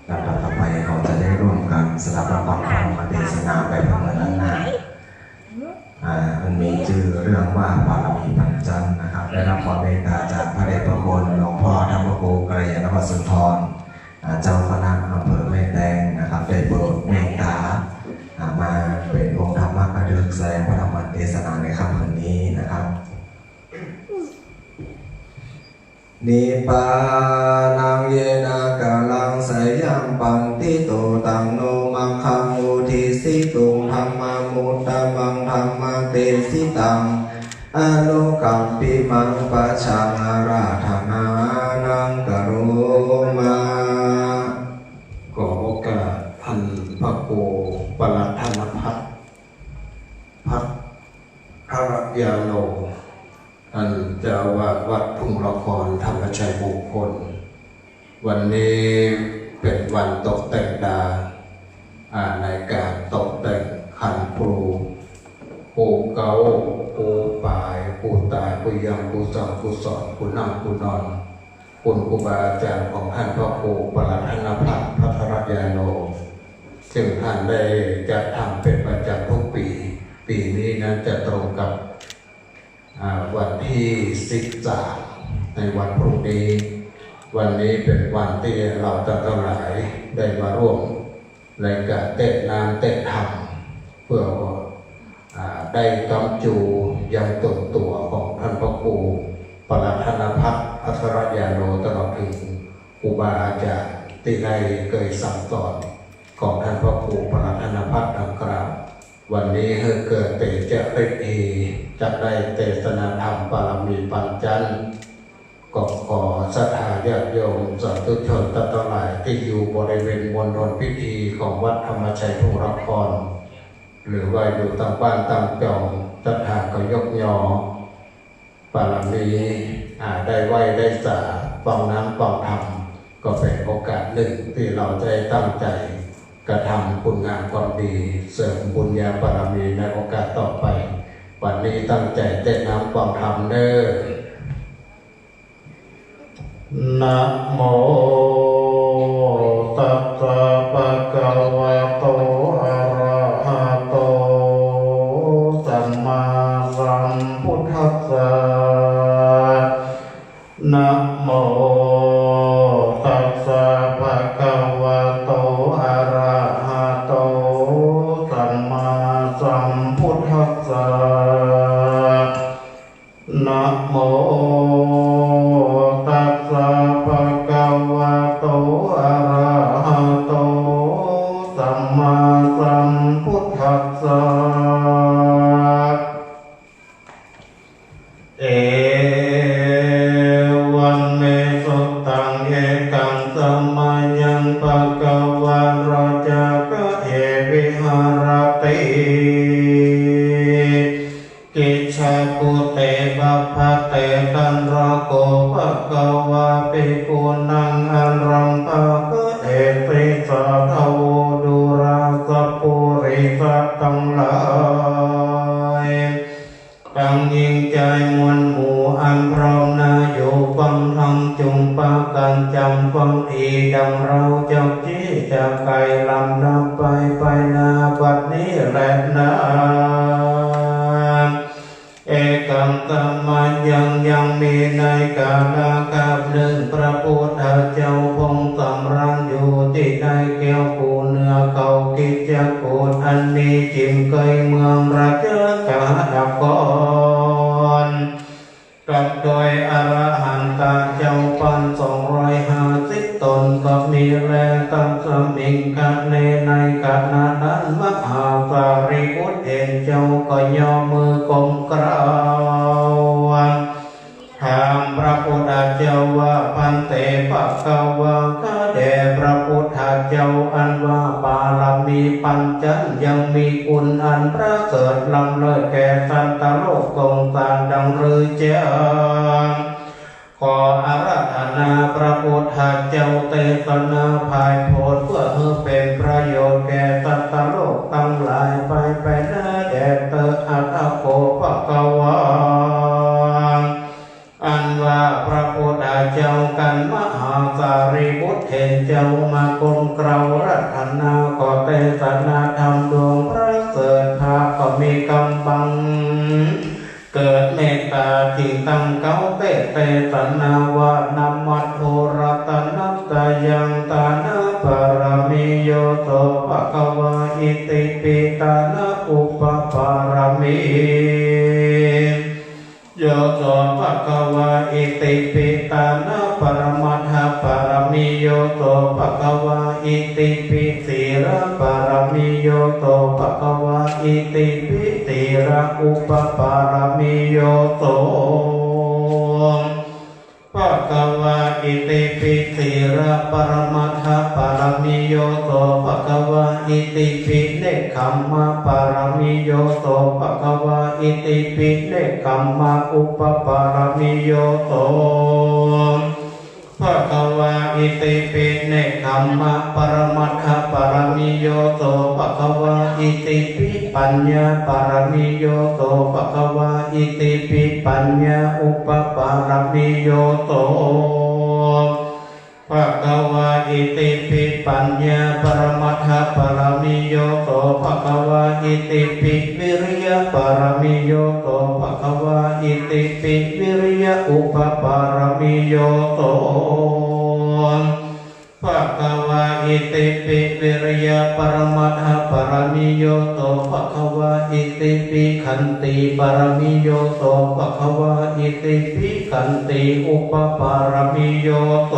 ลำดับต่อไปเราจะได้ร่วมกันสดับรับฟังธรรมเทศนาไปพร้อมกันนั้นมันมีชื่อเรื่องว่าบารมีปัญจันทร์นะครับได้รับความเมตตาจากพระเดชพระคุณหลวงพ่อธรรมโกกัลยาณวัฒน์สุนทรเจ้าคณะอำเภอแม่แตงนะครับได้โปรดเมตตามาเป็นองค์ธรรมะกระดึกแสดงพระธรรมเทศนาในค่ำคืนนี้นะครับนิปปานังเยนะกาลังสยังปันติโตตังโนมังคังอุทิสิตุงธัมมามุตตะมังธัมมังเตสิตังอโลกัมปิมังปัจฉังอาราธนานังกโรมาขอโอกาสท่านพระครูปลัดธนพัฒน์พัฒรยาโนท่านเจ้าอาวาสวัดทุ่งละครธรรมชัยมงคลวันนี้เป็นวันตกแต่งดาในการตกแต่งขันครูผู้เก่าผู้ป่ายผู้ตายผู้ยังผู้สอนผู้สอนผู้นั่งผู้นอนคุณครูบาอาจารย์ของท่านพระครูปลัดธนพัฒน์พัทรยาโนซึ่งท่านได้จัดทำเป็นประจำทุกปีนี้นั้นจะตรงกับวันที่13ในวันพรุ่งนี้วันนี้เป็นวันที่เราทั้งหลายได้มาร่วมในการเต้นน้ำเต้นธรรมเพื่อได้กำจูยังตัวของท่านพระครูปลัดธนพัฒน์พัทรยาโนตลอดถึงครูบาอาจารย์ที่ได้เคยสั่งสอนของท่านพระครูปลัดธนพัฒน์ดังกล่าววันนี้เกิดเตจฤทธิ์จะได้เทศนาธรรมบารมีปัญจันทร์ก็ขอศรัทธาญาติโยมสาธุชนทั้งหลายที่อยู่บริเวณมณฑลพิธีของวัดธรรมชัยทุ่งละครหรือว่าอยู่ตามบ้านตามจองศรัทธาก็ยกยอบารมีได้ไหวได้สาฟังน้ำฟังธรรมก็เป็นโอกาสหนึ่งที่เราจะตั้งใจกระทำคุณงามความดีเสริมบุญญาบารมีในโอกาสต่อไปวันนี้ตั้งใจเต้นน้ำฟังธรรมเด้อนะโมตัสสะภะคะวะโตอะระหะโตสัมมาสัมพุทธัสสะนะโมตัสสะภะคะวะโตอะระหะโตสัมมาสัมพุทธัสสะนะโมตัสสะภะคะวะโตอะระหะโตสัมมาสัมพุทธัสสะเอวันเมสุตังเอกังสัมมายังภะคะวะราชกะเอวิหารติกิจฉาปุเตบะภะเตตันระโกภะคะวะภิกขุนังอันรังภะคะเอติสะทะโวดุราสัพปุริสัตตังหลายตั้งยิ่งใจมวลหมู่อันพร้อมนาอยู่ฟังธรรมจงปากันจำฟังอีดังเราจะจี้จะไกลลำดับไปนาบัดนี้แหละนะเอกังกัมมันยังมีในกาลกับหนึ่งพระพุทธเจ้าคงสำรังอยู่ที่ในแก้วกูเนื้อเขากิจกูดอันมีจิมเคยเมืองราชกาดกรกับโดยอรหันตาเจ้าปัน250 ตนก็มีแรงตั้งสมิงกันในขณะนั้นมหาสารีบุตรเห็นเจ้าก็ย่อมือกลมกราบถามพระพุทธเจ้าว่าพันเตภะคะวะข้าแด่พระพุทธเจ้าอันว่าบารมีปัญจันทร์ยังมีคุณอันประเสริฐล้ำเลิศแก่สัตว์โลกสงสารดังรือเจ้าขออาราธนาพระพุทธเจ้าเทศนาภายโพธิเพื่อให้เป็นประโยชน์แก่สัตว์โลกทั้งหลายไปนะแด่เตอัตโกภะคะวะอันว่าพระพุทธเจ้ากันมหา สารีบุตรเห็นเจ้ามากรมเกลารัตนาก็เตสนาธรรมดวงพระเสริฐพาก็มีกำบังเกิดเมตตาที่ตั้งเก้าเตสนาวานามัตโทรัตนัตตายังตานะปารมิโยโตภะคะวะอิติปิตานะอุปปารมิโยโสภะคะวะอิติปิตานะปรมัตถปารมิโยโตภะคะวะอิติปิสีระปารมิโยโตภะคะวะอิติปิสีระอุปปารมิโยโตภะคะวะอิติปิสีระปรมัตถปารมิโยโตภะคะวะอิติปิเนกขัมมะปารมิโยโตภะคะวะอิติปิเนกขัมมะอุปปารมิโยโตภะคะวะอิติปิเนกขัมมะปรมัตถปารมิโยโตภะคะวะอิติปิปัญญาปารมิโยโตภะคะวะอิติปิปัญญาอุปปารมิโยโตภะคะวะอิติปิปัญญาปรมัตถปารมิโยโตภะคะวะอิติปิวิริยะปารมิโยโตภะคะวะอิติปิวิริยะอุปปารมิโยโตภะคะวะอิติปิวิริยะปรมัตถปารมิโยโตภะคะวะอิติปิขันติปารมิโยโตภะคะวะอิติปิขันติอุปปารมิโยโต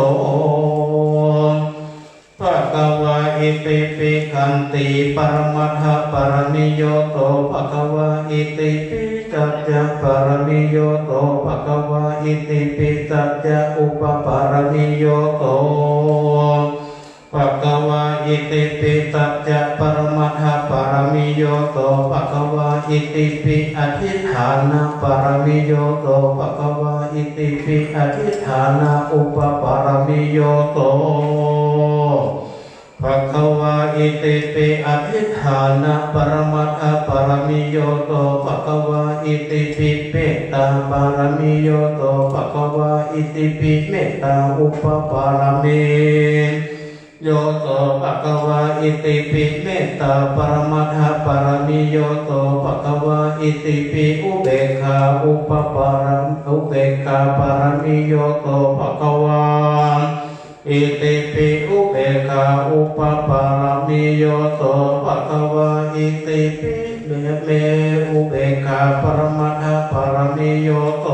ภะคะวะอิติปิขันติปรมัตถปารมิโยโตภะคะวะอิติปิสัจจะปารมิโยโตภะคะวะอิติปิสัจจะอุปปารมิโยโตภะคะวะอิติปิสัจจะปรมัตถปารมิโยโตภะคะวะอิติปิอธิฐานะปารมิโยโตภะคะวะอิติปิอธิฐานะอุปปารมิโยโตภะคะวะอิติปิอธิฐานะปรมัตถปารมิโยโตภะคะวะอิติปิเมตตาปารมิโยโตภะคะวะอิติปิเมตตาอุปปารมิโยโตภะคะวะอิติปิเมตตาปรมัตถปารมิโยโตภะคะวะอิติปิอุเบกขาอุปปารมิอุเบกขาปารมิโยโตภะคะวะอิติปิอุเบกขาอุปปารมิโยโตภะคะวะอิติปิเมอุเบกขาปรมัตถปารมิโยโต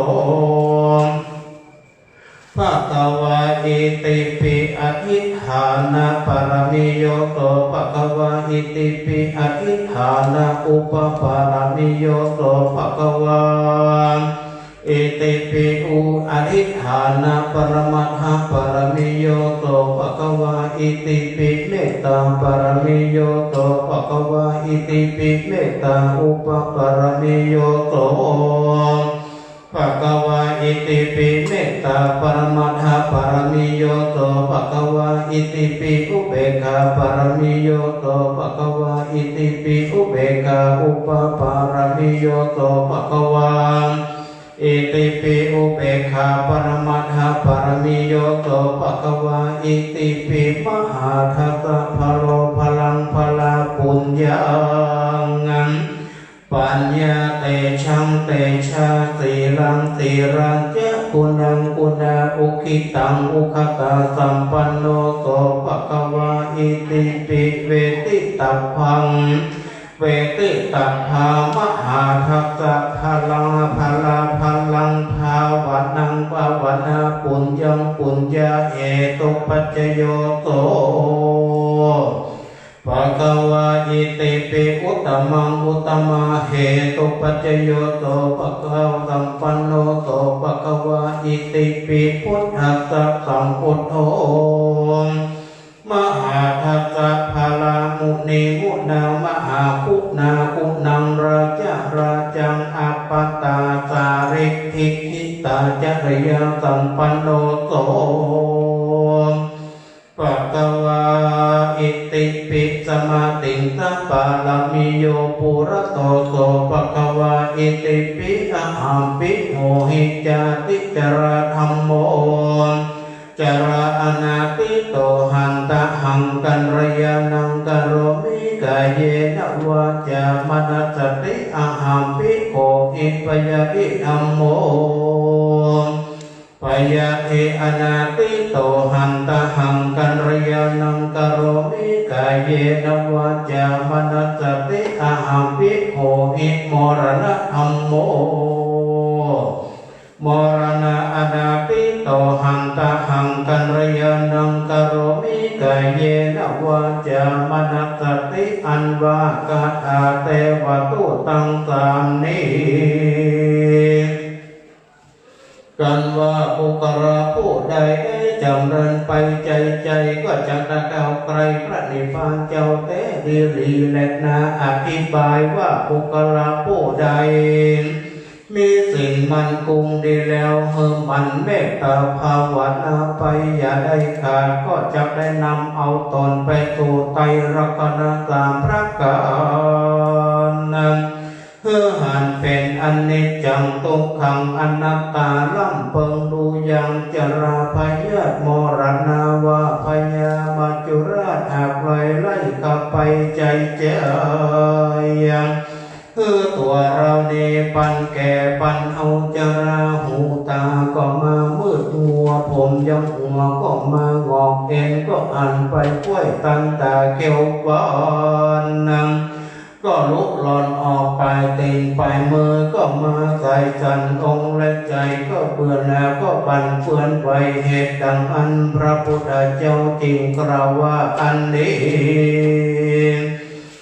ภะคะวะอิติปิอธิฐานะปารมิโยโตภะคะวะอิติปิอธิฐานะอุปปารมิโยโตภะคะวะอิติปิอุอธิฐานะปรมัตถปารมิโยโตภะคะวะอิติปิเมตตาปารมิโยโตภะคะวะอิติปิเมตตาอุปปารมิโยโตภะคะวะอิติปิเมตตาปรมัตถปารมิโยโตภะคะวะอิติปิอุเบกขาปารมิโยโตภะคะวะอิติปิอุเบกขาอุปปารมิโยโตภะคะวะอิติปิอุเบกขาปรมัตถปารมิโยโตภะคะวะอิติปิมหาทัสสะพะโลพลังพลาปุญญังปัญญาเตชังเตชะสีรังสีรังเจกุณังกุณาอุคิตังอุคตาสัมปันโนโตภะคะวะอิติปิเวติตัพพังเวติตัพพามหาทัสสะพลังพลาพลังภาวันังภาวนาปุญญังปุญญาเหตุปัจจโยโตภะคะวะอิติปิอุตตมังอุตตมะเหตุปัจจโยโตภะคะวะสัมปันโนโตภะคะวะอิติปิพุทธัสสะสัมพุทโธมหาทัสสะภาลามุนีมุนามหาคุณาคุณังราชาราจังอปปตาสาริทิคิตาจริยสัมปันโนโตภะคะวะอิติปิสมาติงสัปปาลามิโยปุระโตโสภะคะวะอิติปิอะหัมปิโมหิจาติจระธัมโม จาราอนาติโตหันตะหังกันรยานังกโรมิกายเยนะวาจามนัสสติอะหัมภิกโขอิปยะอิธัมโมปยะเออนาติโตหันตะหังกันรยานังกโรมิกายเยนะวาจามนัสสติอะหัมภิกโขอิมรณะธัมโมมรณะอนาติโตหันตะหังกันรยานังกโรมิกายเยนะวาจามนัสสติอันวากาตาเตวตุตังสามนีกันว่าปุกระผู้ใดจำเริญไปใจก็จะตะเกาไกลพระนิพพานเจ้าเตดีรีและนาอธิบายว่าปุกระผู้ใดมีสิ่งมันคงดีแล้วมันเมตตาภาวนาไปอย่าได้ขาดก็จะได้นำเอาตนไปสู่ไตรรัตนสามพระการนั้นหันเป็นอนิจจังทุกขังอนัตตาล่ำเพิงดูยังจราพยาธิมรณาวาพยามัจจุราชหากไล่ขับไปใจเจ้ยยังตัวเรานี่ปันแก่ปันเอาจราหูตาก็มามืดมัวผมยังหัวก็มางอกเอ็นก็อันไปกล้วยตันตาเขียวบานนังก็ลุกหลอนออกไปตีนไปมือก็มาใส่สันองค์และใจก็เบื่อแล้วก็บันเฟือนไปเหตุดังอันพระพุทธเจ้าจริงกล่าวว่าอันนี้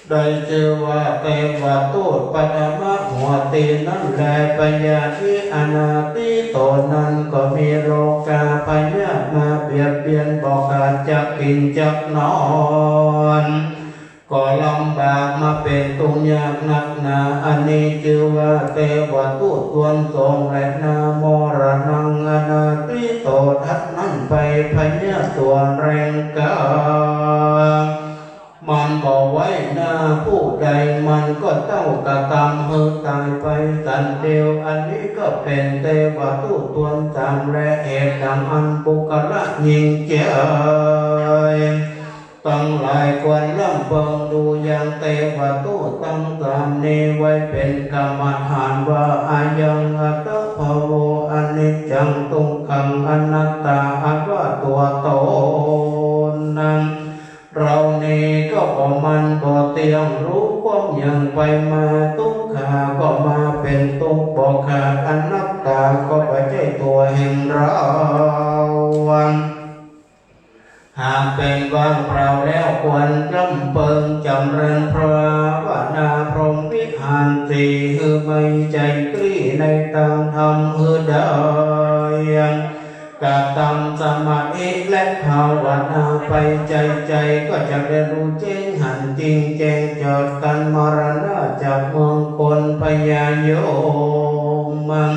ได้ชื่อว่าเทวทูตปฐมหัวตีนั่นแลปัญญาที่อนาติโตนั้นก็มีโลกาพยาธิมาเบียดเบียนบอกอาจจะกินจักนอนก็ลำบากมาเป็นตุงยากนักหนาอันนี้ชื่อว่าเทวทูตตวนทรงและนามรณังอนาติโตทัดนั้นไปพยาตัวแรงกามันบอกไว้หน้าผู้ใดมันก็เต้ากระทำตายไปสันเดียวอันนี้ก็เป็นเทวทูตตวนตามและเหตุดังอันปุกละยิงเจยตั้งหลายควรล่ำเบิงดูอย่างเทวทูตตั้งตามนี้ไว้เป็นกรรมฐานว่าอายังอัตภโวอนิจจังทุกขังอนัตตาอัตว่าตัวตนนั้นเรานี่ก็มันก็เตียงรู้ความยังไปมาทุกขาก็มาเป็นทุกบอกขาดอนัตตาก็ไปใจตัวแห่งเราหากเป็นว่างเปล่าแล้วควรจำเปิงจำเริญพระวนาพรหมวิหารสี่ไม่ใจกรีในทางธรรมได้กาตำสมาธิและภาวนาไปใจก็จะได้รู้แจ้งหันจริงแจ้งจอดกันมรณะจากเมืองคนพยาโยมัน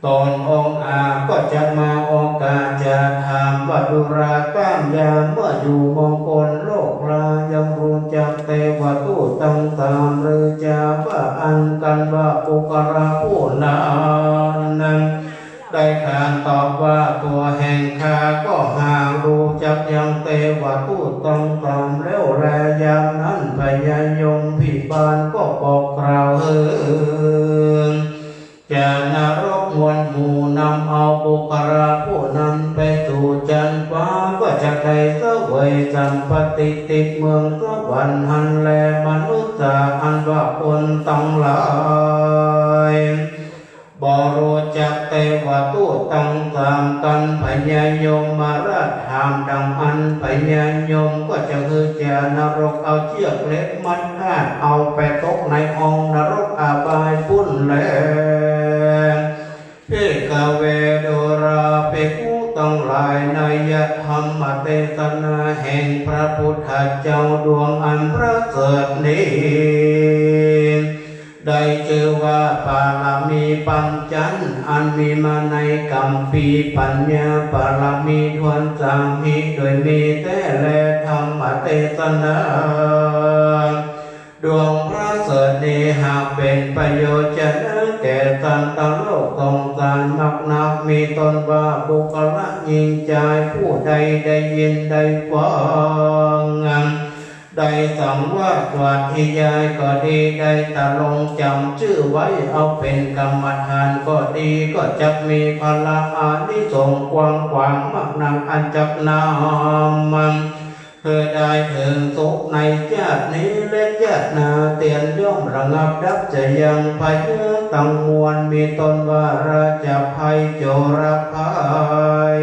ตอนองค์อาก็จะมาโอกาสจะถามว่าดุราก้ามยาเมื่ออยู่มงคลโลกรายังรู้จักเทวทูตตั้งตามหรือจะว่าอันกันว่าปุกระผู้นั้นได้การตอบว่าตัวแห่งข้าก็ห่างรู้จักยังเทวทูตต้องตามแล้วแลยามนั้นพญายมพิบาลก็บอกกล่าวจะนรกมวลหมู่นำเอาปุกระผู้นั้นไปสู่จันทร์ฟ้าก็จะได้เสวยสัมปติติดเมืองสวรรค์หันแลมนุษย์จากอันว่าคนต้องหลายบรู้จักเทวทูตตั้งตามกันพญายมมาราชถามดังอันพญายมก็จะคือเจานรกเอาเชือกเล็กมัดคาดเอาไปตกในองนรกอาบายพุ่นแลเพกเวโดราเปกุต้องหลายนายธรรมเทศนาแห่งพระพุทธเจ้าดวงอันประเสริฐนี้ได้ชื่อว่าปาลามีปัญจันอันมีมาในกัมปีปัญญาปาลามีทวนสามหิโดยมีแต่แลธรรมเทศนาดวงพระเสด็จนี้หากเป็นประโยชน์จะแก่สันตโลกสงสารมักนักมี มีตนว่าบุคละยิงใจผู้ใดได้ยินได้ฟังได้สังวาสวัดอิยายก็ดีได้ตะลงจำชื่อไว้เอาเป็นกรรมฐานก็ดีก็จะมีพละอานิสงส์กว้างขวางมากนักอันจักนามเพื่อได้ถึงสุขในชาตินี้และชาติหน้าเตียนย่อมระงับดับจะยังภัยตั้งมวลมีตนว่าราชภัยโจรภัย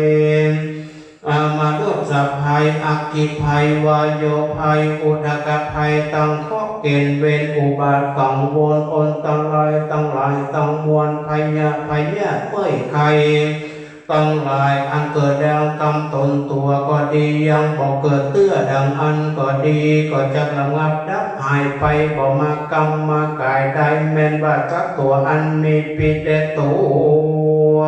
อามาตุสัพภัยอักขิภัยวายโยภัยอุทกภัยตั้งข้อเกณฑ์เวรอุบาทกังวลอนตั้งหลายตั้งมวลภัยญาเมื่อยใครตั้งหลายอันเกิดดังกรรมตนตัวก็ดียังบ่เกิดเตื้อดังอันก็ดีก็จะระงับดับหายไปบ่มากรรมมากายได้แม่นว่าจักตัวอันมีปิดแต่ตัว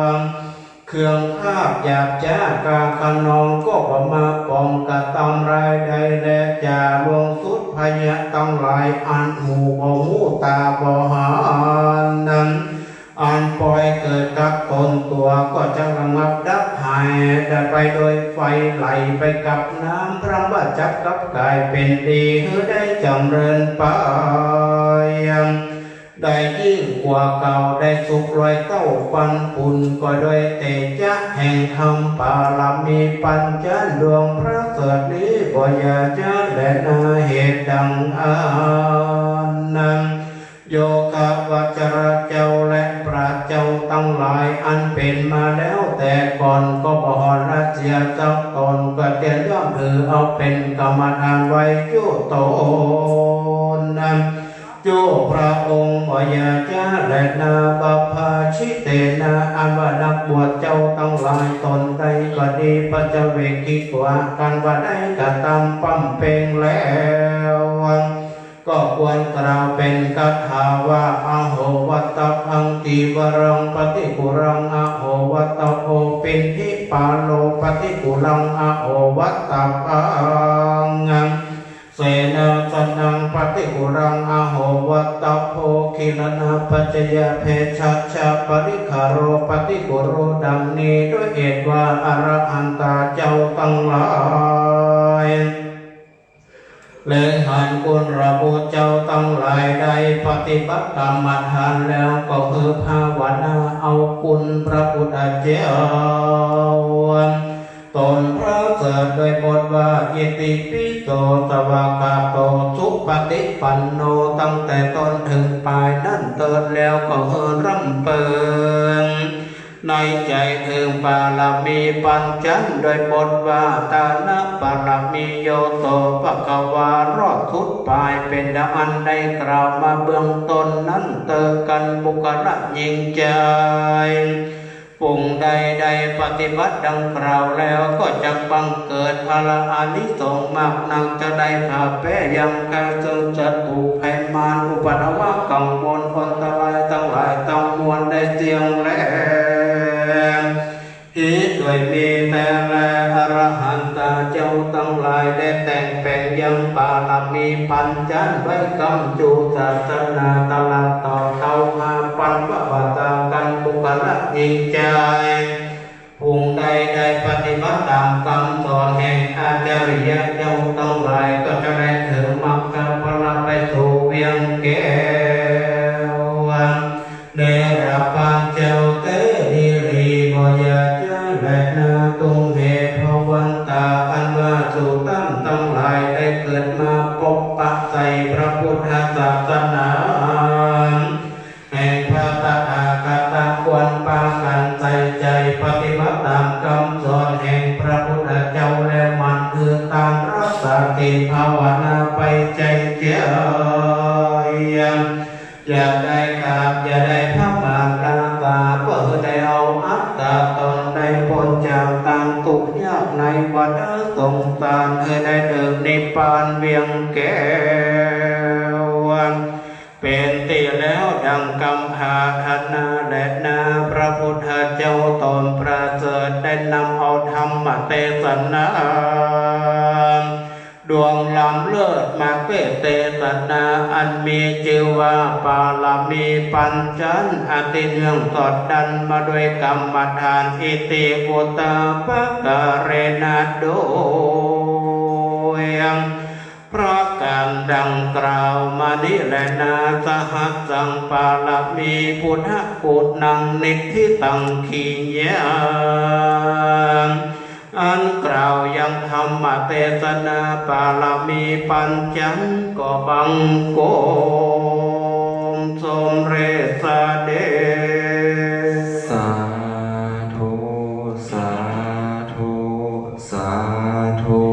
เครื่องคาบหยาบจ้ากาขนองก็บ่มาปองกะตำรายใดและจ่าลวงสุดพยะตั้งหลายอันหูบ่หูตาบ่หานั้นอันปล่อยเกิดกับตนตัวก็จะระงับดับหายได้ไปโดยไฟไหลไปกับน้ำพระบัจจักกับกายเป็นดีเฮือได้จำเริญไปได้ยิ่งกว่าเก่าได้สุขลอยเต้าปันปุนก็โดยเตจาแห่งธรรมปาลามีปัญจดวงพระเสดนี้บ่อยาจะและนาเหตุดังนั้นโยคะวัจระเจ้าและปราชญ์เจ้าตั้งหลายอันเป็นมาแล้วแต่ก่อนก็บ่ฮอดราชยาจักตนก็เตียนย่อมถือเอาเป็นกรรมฐานไว้จุโตนั้นโยพระองค์บ่อยาจะและนาบัพพาชิเตนะอันว่านักบวชเจ้าตั้งหลายตนใดก็ดีปัจจเวกิกว่ากันว่าได้กระทำปั้มเพ่งแล้วก็ควรกล่าวเป็นคาถาว่าอโหวัตตพังติวรังปฏิกุรังอโหวัตตโภปินทิปาโลปฏิกุรังอโหวัตตพังเสนาสนังปฏิกุรังอโหวัตตโภคิลนาปัจจยเพชัชชะปริคารโรปฏิกุโรดังนี้ด้วยเหตุว่าอรหันตาเจ้าตั้งหลายเล่หันกุลระบุเจ้าตั้งหลายได้ปฏิบัติกรรมฐานแล้วก็คือภาวนาเอาคุณพระพุทธเจ้าตนพระเสด็จโดยบทว่าอิติปิโสสวากาโตสุปฏิปันโนตั้งแต่ต้นถึงปลายนั่นเติดแล้วก็ร่ำเปิงในใจถึงบารมีปัญจันโดยบทว่าตานะบารมีโยโตภควารอดทุดปลายเป็นดังอันได้กล่าวมาเบื้องต้นนั้นเติกันบุคละยิ่งใจปุ่งใดปฏิบัติดังกล่าวแล้วก็จะบังเกิดพละอานิสงส์มากนักจะได้ผ่าแป้ยังกาจนจะถูกภัยมารอุปสรรคกังวลอันตรายทั้งหลายต้องมวลได้เสียงแล้วอีโดยมีแต่แลอรหันตาเจ้าตั้งหลายได้แต่งแปลงยังปาลมีปัญจันไว้กำจูศาสนาตลาดต่อเข้ามาปันวัตากันบุคละยิ่งใจภูมิใดปฏิบัติตามคำสอนแห่งอาจาริยะเจ้าตั้งหลายก็จะได้ถึงมรรคผลไปสู่เวียงแก้วเนรปัญเจ้าเตนิรีบอยาจะและนาตุงเหตุภวันตาอันว่าสุตั้งตั้งหลายได้เกิดมาปกปักใส่พระพุทธศาสนาแห่งพระตถาคตควรปากันใส่ใจปฏิบัติตามคำสอนแห่งพระพุทธเจ้าและมันคือตามรักษาศีลภาวนาไปใจเจียอย่าได้ขาดอย่าได้พระบาทราตาเพื่อได้เอาอัตตาตนได้พ้นจากต่างทุกข์ยากในวัฏสงสารได้เดินนิพพานเวียงแก้วเป็นที่แล้วดังกำพาธนาและนาพระพุทธเจ้าตนประเสริฐได้นำเอาธรรมเทศนา ดวงล้ำเลิศมาเกเตตนาอันมีชื่อว่าปาลามีปัญจันอติเนื่องสอดดันมาด้วยกรรมฐานอิติปุตตาปะกะเรนะโดยเพราะการดังกล่าวมานี้แหละนาสหัสสังปาลามีพุทธกุนังนิทธิตังขียังอันกล่าวยังธรรมเทศนาปาลามีปัญจังก็บังโกมสมเรสเด สาธุสาธุสาธุ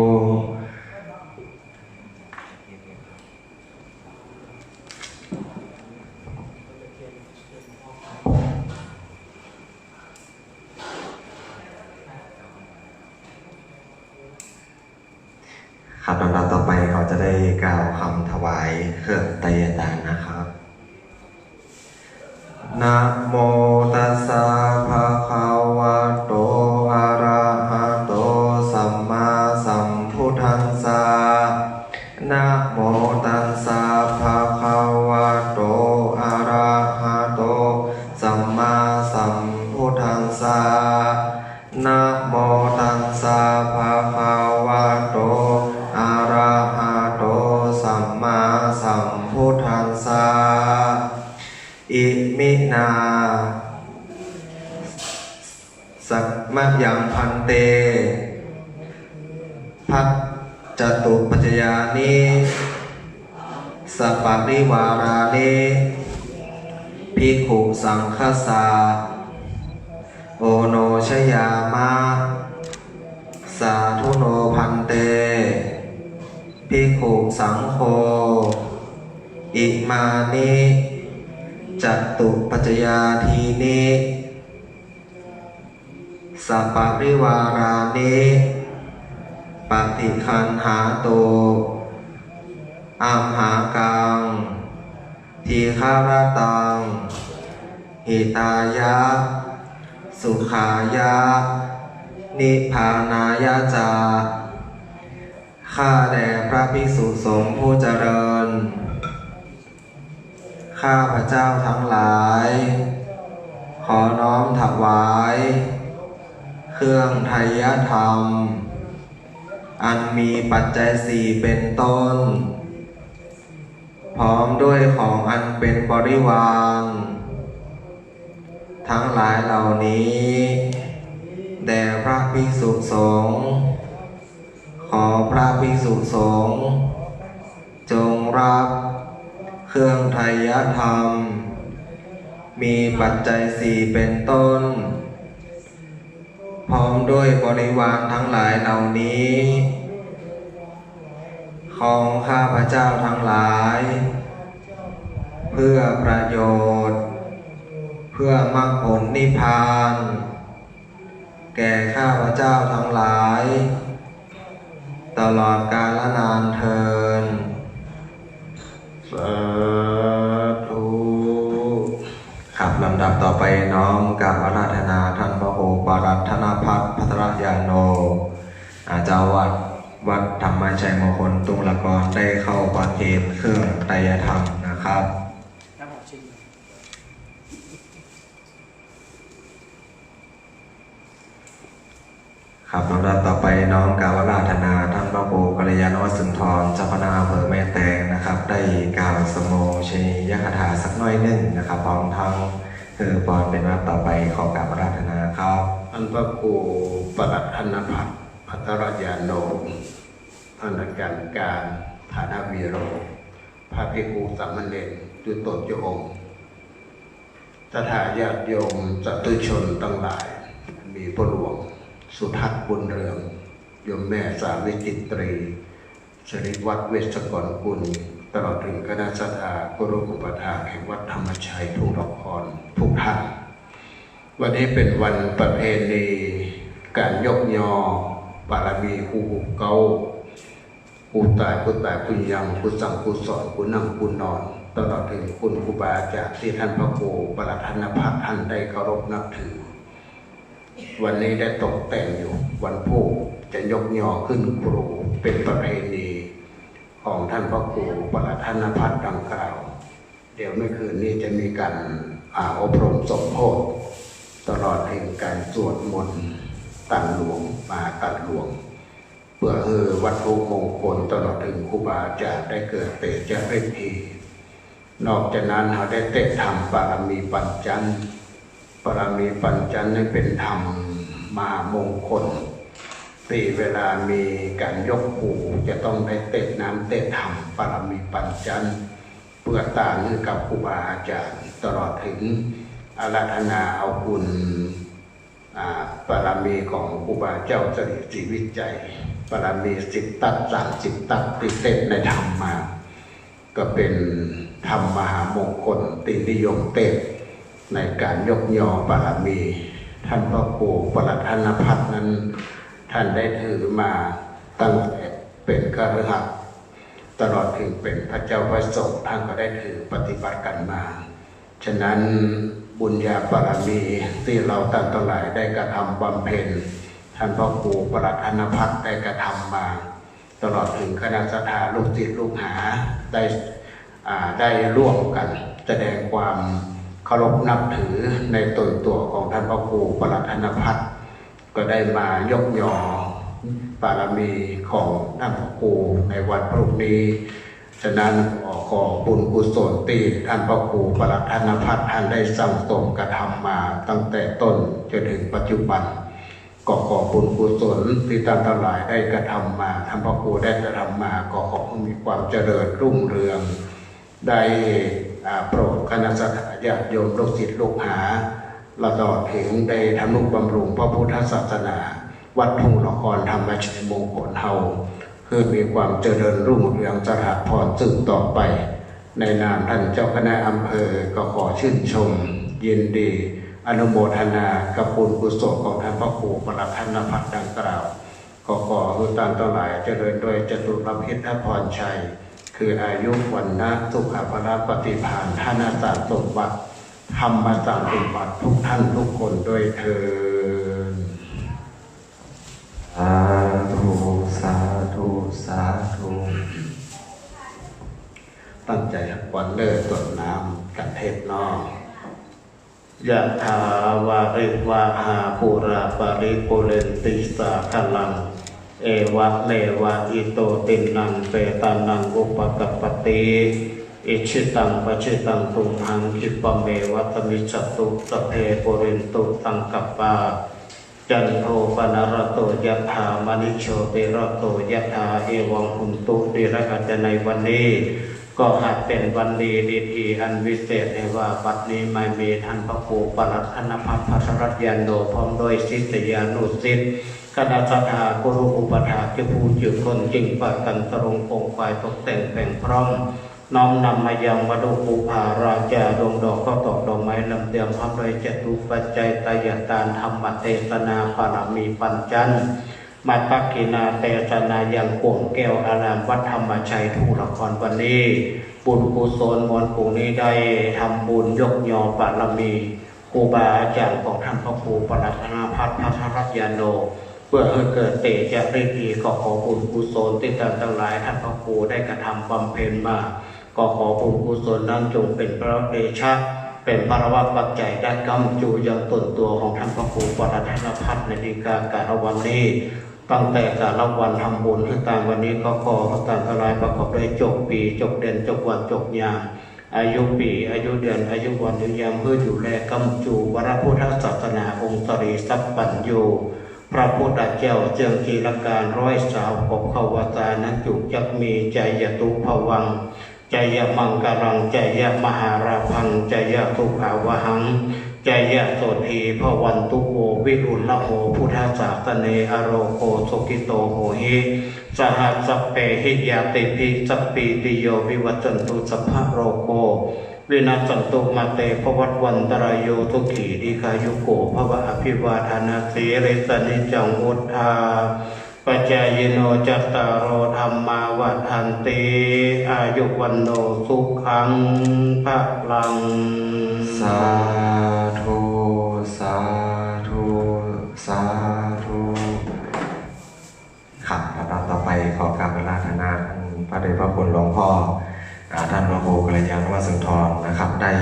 ครับลำดับต่อไปเขาจะได้กล่าวคำถวายเครื่องไตรยตานนะครับ นะโมตัสสะภะคะวะโตอะระหะโตสัมมาสัมพุทธัสสะนะโมตัสสะภะคะวะโตอะระหะโตสัมมาสัมพุทธัสสะนะโมตัสสะภะคะวะโตอะระหะโตสัมมาสัมพุทธัสสะอิมินาสักมะยังพันเตพัจจตุปัจจยานิสัปปะริวารานิภิกขุสังฆสาโอโนชยามะสาธุโนพันเตภิกขุสังโฆอิมานิจัตตุปัจจยาทีนิสัปปะริวารานิปฏิคันหาโตอัมหากังทีฆารตังหิตายะสุขายะนิพพานายะจาข้าแด่พระภิกษุสงฆ์ผู้เจริญข้าพระเจ้าทั้งหลายขอน้อมถวายเครื่องไทยธรรมอันมีปัจจัยสี่เป็นต้นพร้อมด้วยของอันเป็นบริวารทั้งหลายเหล่านี้แด่พระภิกษุสงฆ์ขอพระภิกษุสงฆ์จงรับเครื่องไทยธรรมมีปัจจัยสี่เป็นต้นพร้อมด้วยบริวารทั้งหลายเหล่านี้ของข้าพเจ้าทั้งหลายเพื่อประโยชน์เพื่อมรรคผลนิพพานแก่ข้าพเจ้าทั้งหลายตลอดกาลนานเทอญสาธุ ครับลำดับต่อไปน้อมกราบอาราธนาท่านพระโอปารัตนภัทรภัทรยาโนเจ้าวัดธรรมชัยมงคลตุงละกรได้เข้าประเคนเครื่องไตรยธรรมนะครับครับลำดับต่อไปน้อมกราบอาราธนาท่านพระครูกัลยาณวัฒน์สุนทรเจ้าคณะอำเภอแม่แตงนะครับได้กล่าวสโมชนียคถาสักหน่อยหนึ่งนะครับพร้อมทั้งคือปอนเป็นวัดต่อไปขอกราบอาราธนาครับ อันพระครูปรัตถนภัทรภัทรยาโนท่านอาจารย์การฐานะวีโรพระภิกขุสามเณรจุตโยมสถาญาติโยมสาธุชนทั้งหลายมีพระหลวงสุทัศน์บุญเรืองโยมแม่สาวิจิตรีสิริวัฒน์เวชกรกุลตลอดถึงคณะสัตยาครูอุปถาแห่งวัดธรรมชัยทุ่งละครทุกท่านวันนี้เป็นวันประเพณีการยกยอบารมีครูเก่าผู้ตายคุณยังผู้สั่งผู้สอนผู้นั่งผู้นอนตลอดถึงคุณครูบาอาจารย์ที่ท่านพระครูปรัตถนภัทรท่านได้เคารพนับถือวันนี้ได้ตกแต่งอยู่วันพุธจะยกยอขึ้นครูเป็นประเพณี ของท่านพระครูปรทานพัฒน์ดังกล่าว เดี๋ยวไม่คืนนี้จะมีการอบรมสมโภชตลอดถึงการสวดมนต์ตันหลวงมาตันหลวง เพื่อวัตถุมงคลตลอดถึงครูบาอาจารย์ได้เกิดเตจาฤทธิ์นอกจากนั้นเราได้เตะธรรมปารมีปัญจันทร์ปารมีปัญจันทร์นี่เป็นธรรมมามงคลที่เวลามีการยกหูจะต้องได้เตะน้ำเตะธรรมปารมีปัญจันทร์เพื่อตานให้กับครูบาอาจารย์ตลอดถึงอาราธนาเอาคุณปารมีของครูบาเจ้าสิริศรีวิจัยปารมี10 ตัด30 ตัดติเตในธรรมมาก็เป็นธรรมมหามงคลตินิยมเตศในการยกยอปารมีท่านพระครูปรทานพัฒน์นั้นท่านได้ถือมาตั้งแต่เป็นคฤหัสถ์ตลอดถึงเป็นพระเจ้าพระสงฆ์ท่านก็ได้ถือปฏิบัติกันมาฉะนั้นบุญญาบารมีที่เราท่านทั้งหลายได้กระทำบำเพ็ญท่านพระครูปรทานพัฒน์ได้กระทำมาตลอดถึงคณะสัตยาลูกศิษย์ลูกหาได้ร่วมกันแสดงความเคารพนับถือในตนตัวของท่านพระครูปรทานพัฒน์ก็ได้มายกยอบารมีของท่านพระครูในวันพรุ่งนี้ฉะนั้นขอบุญกุศลที่ท่านพระครูปรทานพัฒน์ท่านได้สั่งสมกระทำมาตั้งแต่ต้นจนถึงปัจจุบันก็ขอบุญกุศลที่ท่านทั้งหลายได้กระทำมาท่านพระครูได้กระทำมาก็ขอให้มีความเจริญรุ่งเรืองได้โปรดคณะสัตยาญาติโยมลูกศิษย์ลูกหาตลอดถึงได้ทำนุบำรุงพระพุทธศาสนาวัดทุ่งละครธรรมชัยมงคลเฮาเพื่อมีความเจริญรุ่งเรืองสถาพรสืบต่อไปในนามท่านเจ้าคณะอำเภอก็ขอชื่นชมยินดีอนุโมทนากับบุญกุศลของท่านพระครูปรทานพัฒน์ดังกล่าวขอให้ท่านทั้งหลายเจริญโดยจตุรพิธพรชัยคืออายุวันนะสุขภาพปฏิภาณธนสารสมบัติธรรมสารสมบัติทุกท่านทุกคนด้วยเถิด สาธุสาธุสาธุ ตั้งใจวันเลิศตรวจน้ำกันเทศนอกยะถาวาริวาหาปุราปาริปุเรนติสาคลังเอวะเมวะอิโตตินังเปตานังอุปกัปปติอิชิตังปชิตังตุมหังคิปะเมวะตมิจฉตุสพเพปุเรนตุสังกัปปาจันโทปนารโตยะถามณิโชติรโตยะถาเอวังหุนตุดิระหัจในวันนี้ก็หากเป็นวันดีดีอันวิเศษในว่าบัดนี้ไม่มีท่านพระครูปรทานพัฒน์พัทรยานโนพร้อมโดยศิษยานุศิษย์คณะสัตยาครูอุปถาคือผู้จุคนจริงปากันตรงองค์ฝ่ายตกแต่งแปลงพร้อมน้อมนำมายังวัดภูผาราชาดวงดอกก็ตอกดอกไม้ลำเตียมพร้อมโดยจตุปัจจัยตายตานธรรมเทศนาปารมีปัญจันทร์มาตักขินาเทศนายังกวงแก้วอารามวัดธรรมชัยทุ่งละครวันนี้บุญกุศลมวลปู่นี้ได้ทำบุญยกยอปารมีครูบาอาจารย์ของท่านพระครูปรทานพัฒน์พัทรยานโนเพื่อให้เกิดเตจาฤทธิ์ก็ขอบุญกุศลที่ท่านทั้งหลายท่านพระครูได้กระทำบำเพ็ญมาก็ขอบุญกุศลนั้นจงเป็นพระเดชะเป็นพระวัตรปัจจัยได้กำจูยังตนตัวของท่านพระครูปรทานพัฒน์ในดีกาการวันนี้ตั้งแต่การวันทำบุญให้ตามวันนี้ก็ขอให้ตามทั้งหลายประกอบด้วยจบปีจบเดือนจบวันจบยามอายุปีอายุเดือนอายุวันอายุยามเพื่ออยู่แลกำจูวรพุทธศาสนาองค์ตรีสัพปัญโยพระพุทธเจ้าเจืองกีรการ100 ของขวตานั้นจุจักมีใจยตุภวังใจยมังกรังใจยมหาราพังใจยทุขาวหังใจยโสธีพวันตุโกวิรุณโหพุทธศาสเนอโรโกสุกิโตโหหิสหัสสเปหิยาติภิสัพปีติโยวิวัจจันตุสัพพะโรโกวินาสันตุมาเตภวัตวันตรายโยทุขีดิคายุโกภวะอภิวาทนาสีเรสนิจังวุฒาปัจจายโนจัตตารโอธรรมาวัฏันติอายุวันโนสุขังภะลังสาธุสาธุสาธุครับลำดับต่อไปขอการอาราธนาท่าน พระเดชพระคุณหลวงพ่อท่านพระครูกัลยาณวัฒน์สุนทรนะครับได้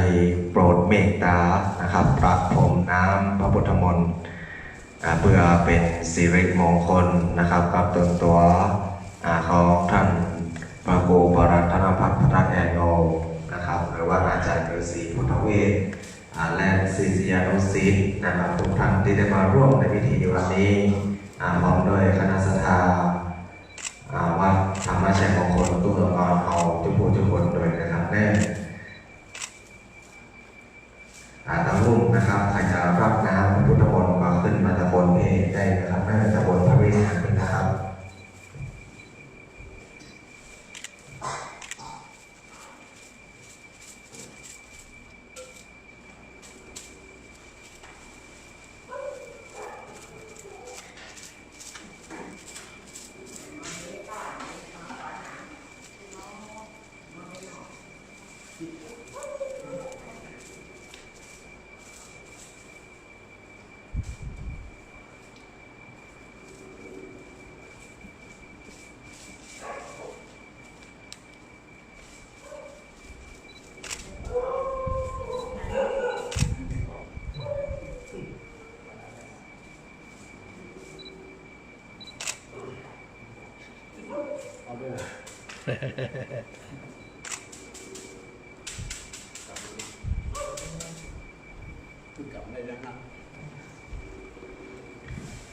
โปรดเมตตานะครับประพรมน้ำพระพุทธมนต์เพื่อเป็นสิริมงคลนะครับกับตัวของท่านพระครูปรัตนภัทรพัฒแอนโนนะครับหรือว่าอาจารย์ฤาษีพุทธเวชและศิษยานุศิษย์นะครับทุกท่านที่ได้มาร่วมในพิธีวันนี้พร้อมด้วยคณะสัตยาวัดธรรมชัยมงคลตุ้งกรเอาทุกคนโดยนะครับแน่ทั้งรุ่มนะครับใครจะรับน้ำพระพุทธมนต์ก็ขึ้นมาตะบนเพศได้นะครับไม่ตะบนพระวิหารนะครับ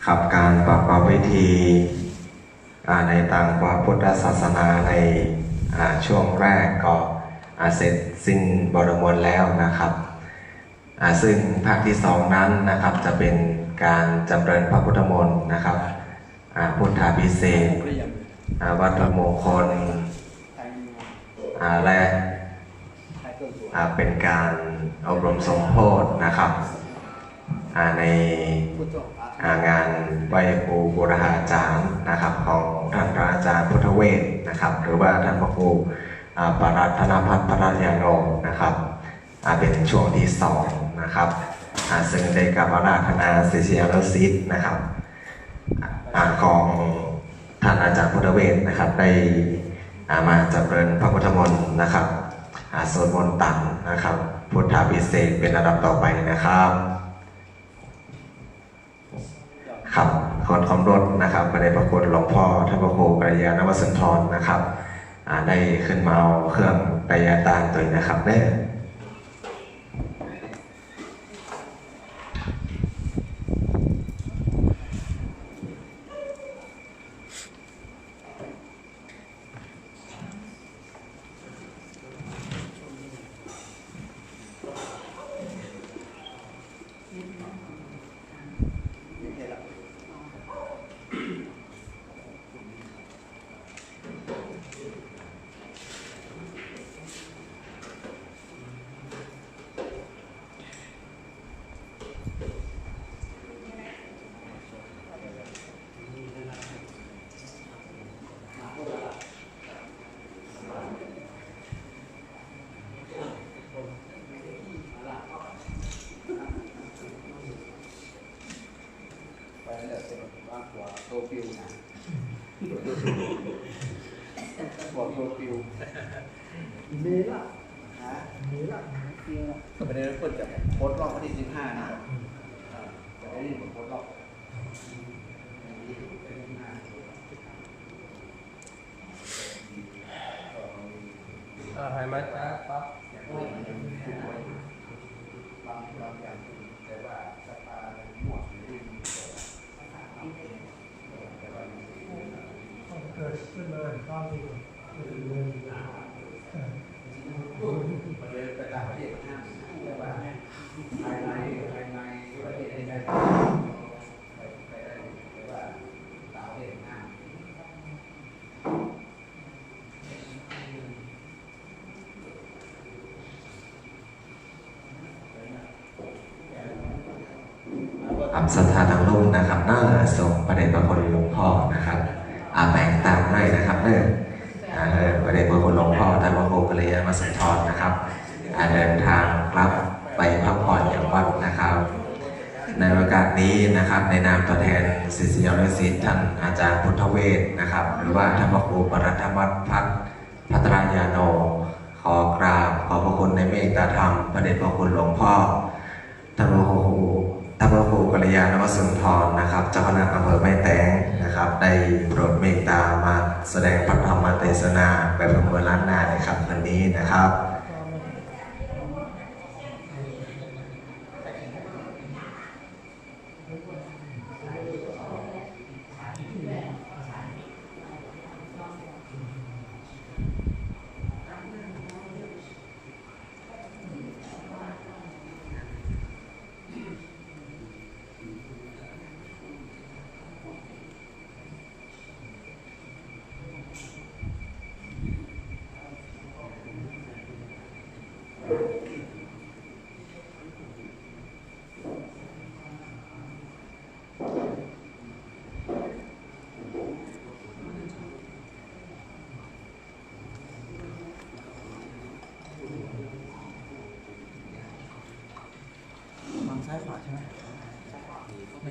ครับการประกอบพิธีในทางพระพุทธศาสนาในช่วงแรกก็เสร็จสิ้นบริบูรณ์แล้วนะครับซึ่งภาคที่สองนั้นนะครับจะเป็นการจำเริญพระพุทธมนต์นะครับพุทธาภิเษกวัตถุมงคลและเป็นการอบรมสมโภชนะครับในงานไหว้ครูบูรพาจารย์นะครับของท่านพระอาจารย์พุทธเวชนะครับหรือว่าท่านพระครูปรัตนภัทรพัฒยาโนนะครับเป็นช่วงที่สองนะครับซึ่งได้กับอาราธนาศิษยานุศิษย์นะครับของท่านอาจารย์พุทธเวชนะครับได้มาจำเริญพระพุทธมนต์นะครับสวดมนต์ตังนะครับพุทธาภิเษกเป็นระดับต่อไปนะครับครับคนคำรถนะครับพระเดชพระคุณหลวงพ่อท่านพระครูกัลยาณวัฒน์สุนทรนะครับได้ขึ้นมาเอาเครื่องไตรยาตานตัวนี้นะครับเนี่ยตัวฟิวนะบอกตัวฟิวมีละฟิวก็ประเด็นเพิ่งจะโพสต์รอบวันที่15นะครับจะได้ยินโพสต์รอบให้มาจ้าปั๊บบางอย่างแต่ว่าสปาหมวดหรือเกิดขึ้นเลยก็มีประเด็นไปต่างประเทศนะแต่ว่าภายในประเทศได้ไปได้แต่ว่าต่างประเทศนะศรัทธาทางโลกนะครับหน้าส่งประเดชพระคุณหลวงพ่อนะครับแบ่งตามให้นะครับประเดชพระคุณหลวงพ่อท่านพระครูกัลยาณวัฒน์สุนทรนะครับเดินทางรับไปพักผ่อนอย่างวัดนะครับในโอกาสนี้นะครับในนามตัวแทน ศิษยานุศิษย์ท่านอาจารย์พุทธเวชนะครับหรือว่าท่านพระครูปรัตถมัตถพัฒน์พัตรายาโนขอกราบขอบพระคุณในเมตตาธรรมพระเดชพระคุณหลวงพ่อท่านพระครูกัลยาณวสุนทรนะครับเจ้าคณะอำเภอแม่แตงนะครับได้โปรดเมตตามาแสดงพระธรรมเทศนาแบบเพื่อล้านนาในค่ำคืนนี้นะครับ ฝั่งซ้ายขวาใช่ไหมไม่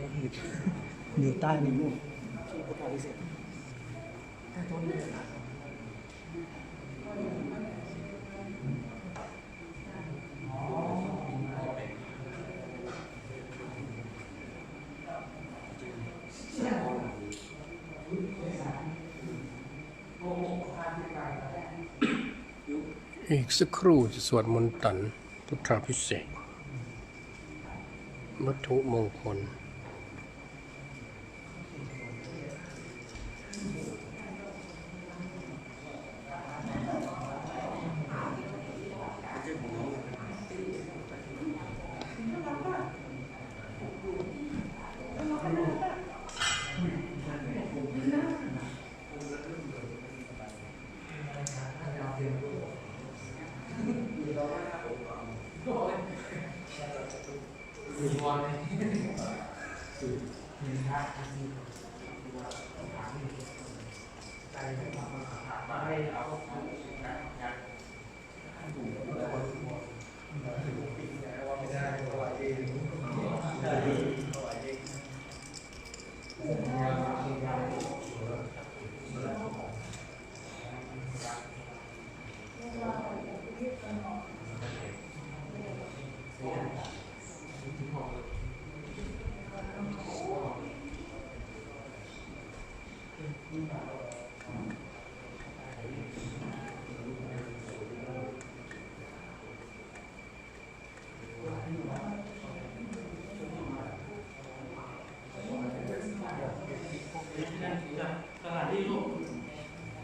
อยู่ใต้นี่ที่พุทธาพิเศษใต้โต๊ะนี้เลยนะอีกสักครู่จะสวดมนต์ตันพุทธาพิเศษกวัตถุมงคลสถานที่ลูก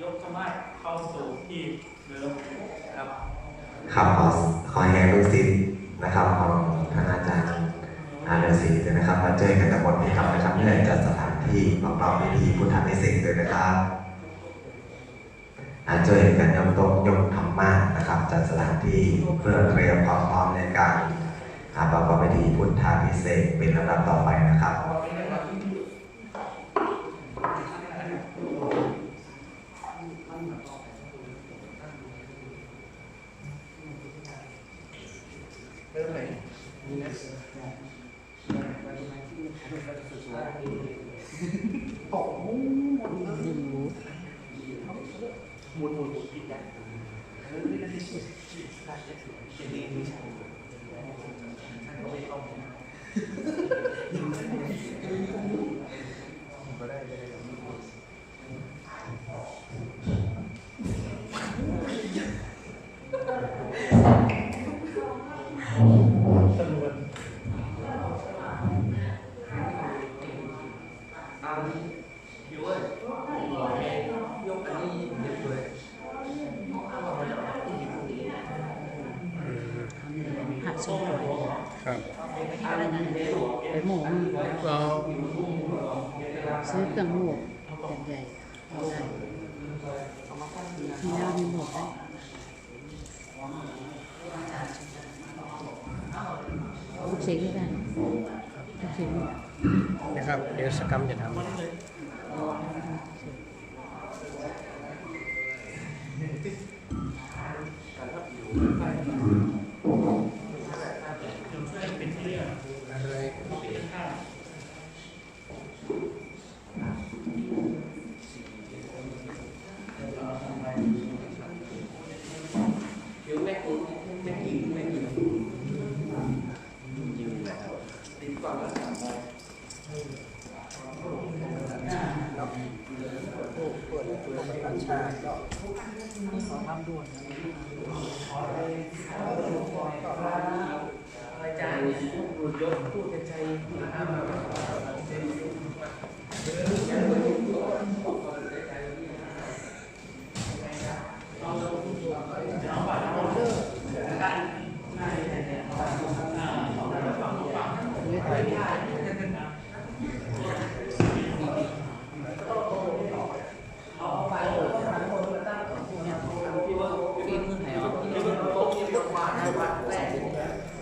ยกสามารถเข้าสู่ที่เดิมครับ ครับขอแห่ลูกศิษย์นะครับของท่านอาจารย์ฤาษีด้วยนะครับมาเจอกันทั้งหมดที่ทำนะครับเนื่องจากสถานที่ประกอบพิธีพุทธาพิเศษกด้วยนะครับเจอกันยกโต๊ะยกธรรมะนะครับจัดสถานที่เพื่อเตรียมความพร้อมในการประกอบพิธีพุทธาพิเศษกเป็นลำดับต่อไปนะครับ หาซื้อ ครับ ไปหมู ก็ ซื้อเครื่องหมูแบบใหญ่เอาได้มีน้ำมีหมดได้ทุกสิ่งที่ได้ทุกสิ่ง นะครับเดี๋ยวสกรรมจะทำอะไร นี่ขอทำด่วนนะอาจารย์เนี่ยยกพูดกระจาย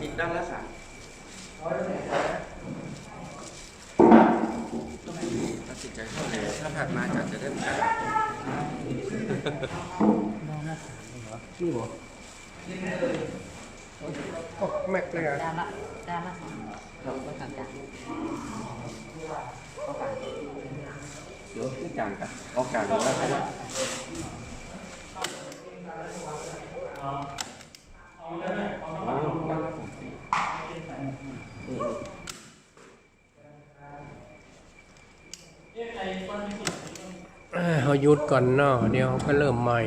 อีกด้านละ3ตัดสินใจเท่าไหร่ถ้าถัดมาจะได้เหมือนกันด้านละ3เหรอชื่อเหรอแม็กเลยอ่ะ ด้านละเราก็ทำจาน เดี๋ยวขึ้นจานกันออกจานแล้วก็ได้ เขาหยุดก่อนเนาะเดี๋ยวเขาก็เริ่มใหม่